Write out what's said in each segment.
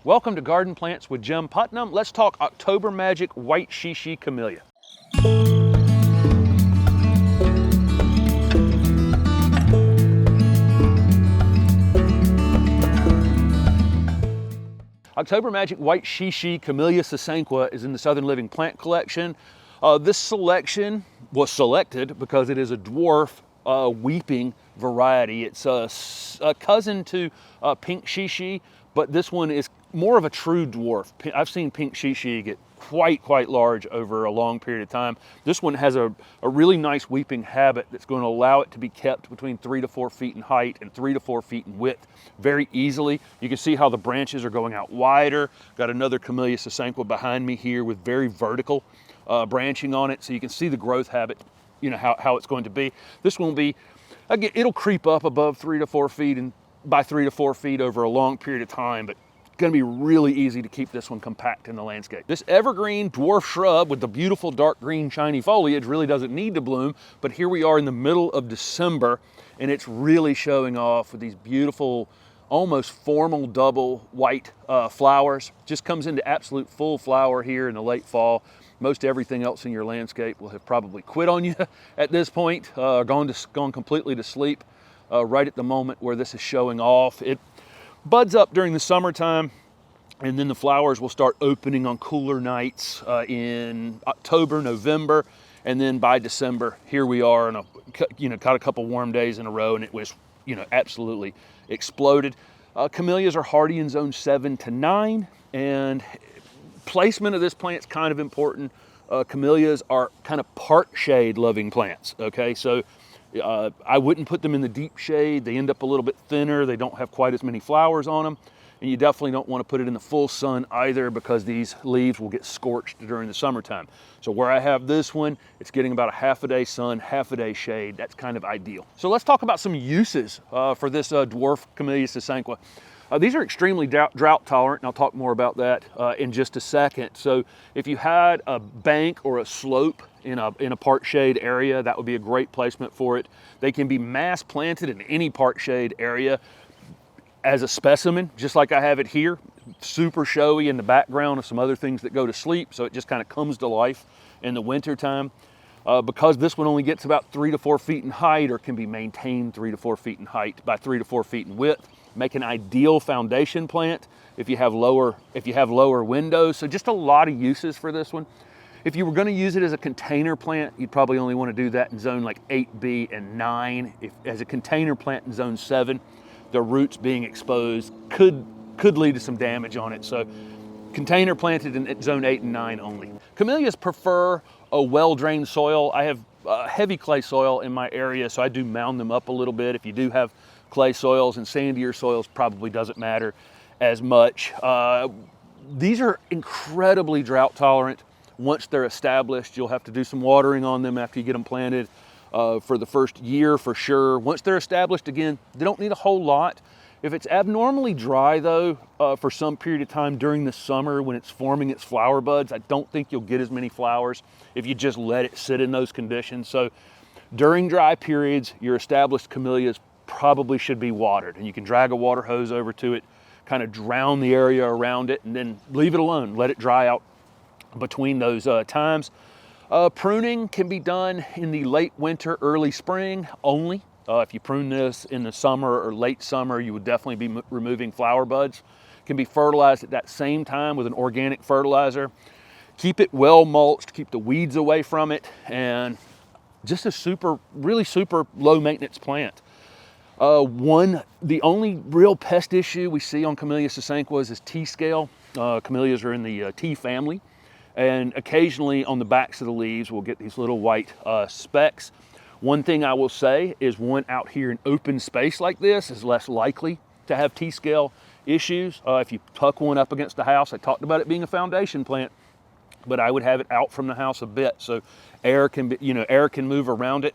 Welcome to Garden Plants with Jim Putnam. Let's talk October Magic White Shi-Shi Camellia. October Magic White Shi-Shi Camellia sasanqua is in the Southern Living Plant Collection. This selection was selected because it is a dwarf weeping variety. It's a cousin to pink Shi-Shi, but this one is more of a true dwarf. I've seen pink Shi-Shi get quite large over a long period of time. This one has a really nice weeping habit that's going to allow it to be kept between 3 to 4 feet in height and 3 to 4 feet in width very easily. You can see how the branches are going out wider. Got another Camellia sasanqua behind me here with very vertical branching on it, so you can see the growth habit, you know, how it's going to be. This will be, again, it'll creep up above 3 to 4 feet and by 3 to 4 feet over a long period of time, but going to be really easy to keep this one compact in the landscape. This evergreen dwarf shrub with the beautiful dark green shiny foliage really doesn't need to bloom, but here we are in the middle of December and it's really showing off with these beautiful, almost formal double white flowers. Just comes into absolute full flower here in the late fall. Most everything else in your landscape will have probably quit on you at this point, gone completely to sleep right at the moment where this is showing off. It buds up during the summertime, and then the flowers will start opening on cooler nights in October, November, and then by December, here we are in got a couple warm days in a row, and it was, absolutely exploded. Camellias are hardy in zone 7 to 9, and placement of this plant is kind of important. Camellias are kind of part shade loving plants, okay? So I wouldn't put them in the deep shade. They end up a little bit thinner. They don't have quite as many flowers on them. And you definitely don't want to put it in the full sun either, because these leaves will get scorched during the summertime. So where I have this one, it's getting about a half a day sun, half a day shade. That's kind of ideal. So let's talk about some uses for this dwarf Camellia sasanqua. These are extremely drought tolerant, and I'll talk more about that in just a second. So if you had a bank or a slope in a part shade area, that would be a great placement for it. They can be mass planted in any part shade area as a specimen, just like I have it here. Super showy in the background of some other things that go to sleep, so it just kind of comes to life in the winter time. Because this one only gets about 3 to 4 feet in height, or can be maintained 3 to 4 feet in height by 3 to 4 feet in width, make an ideal foundation plant if you have lower windows. So just a lot of uses for this one. If you were going to use it as a container plant, you'd probably only want to do that in zone like 8B and 9. If as a container plant in zone 7, the roots being exposed could lead to some damage on it. So container planted in zone 8 and 9 only. Camellias prefer a well-drained soil. I have heavy clay soil in my area, so I do mound them up a little bit. If you do have clay soils and sandier soils, probably doesn't matter as much. These are incredibly drought tolerant. Once they're established, you'll have to do some watering on them after you get them planted for the first year for sure. Once they're established, again, they don't need a whole lot. If it's abnormally dry though, for some period of time during the summer when it's forming its flower buds, I don't think you'll get as many flowers if you just let it sit in those conditions. So during dry periods, your established camellias probably should be watered, and you can drag a water hose over to it, kind of drown the area around it, and then leave it alone, let it dry out between those times. Pruning can be done in the late winter, early spring only. If you prune this in the summer or late summer, you would definitely be removing flower buds. Can be fertilized at that same time with an organic fertilizer. Keep it well mulched, keep the weeds away from it, and just a really super low maintenance plant. The only real pest issue we see on Camellia sasanquas is T-scale. Camellias are in the T family, and occasionally on the backs of the leaves we'll get these little white specks. One thing I will say is one out here in open space like this is less likely to have T-scale issues. If you tuck one up against the house, I talked about it being a foundation plant, but I would have it out from the house a bit so air can move around it.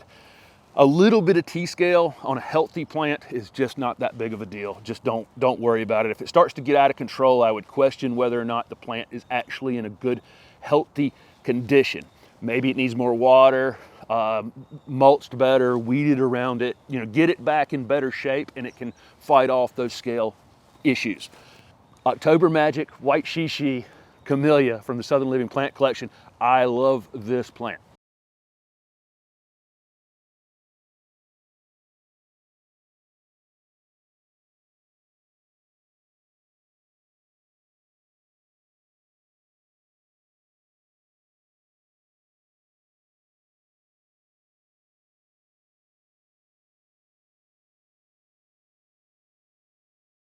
A little bit of T-scale on a healthy plant is just not that big of a deal. Just don't worry about it. If it starts to get out of control, I would question whether or not the plant is actually in a good, healthy condition. Maybe it needs more water, mulched better, weeded around it, get it back in better shape, and it can fight off those scale issues. October Magic White Shi-Shi Camellia from the Southern Living Plant Collection. I love this plant.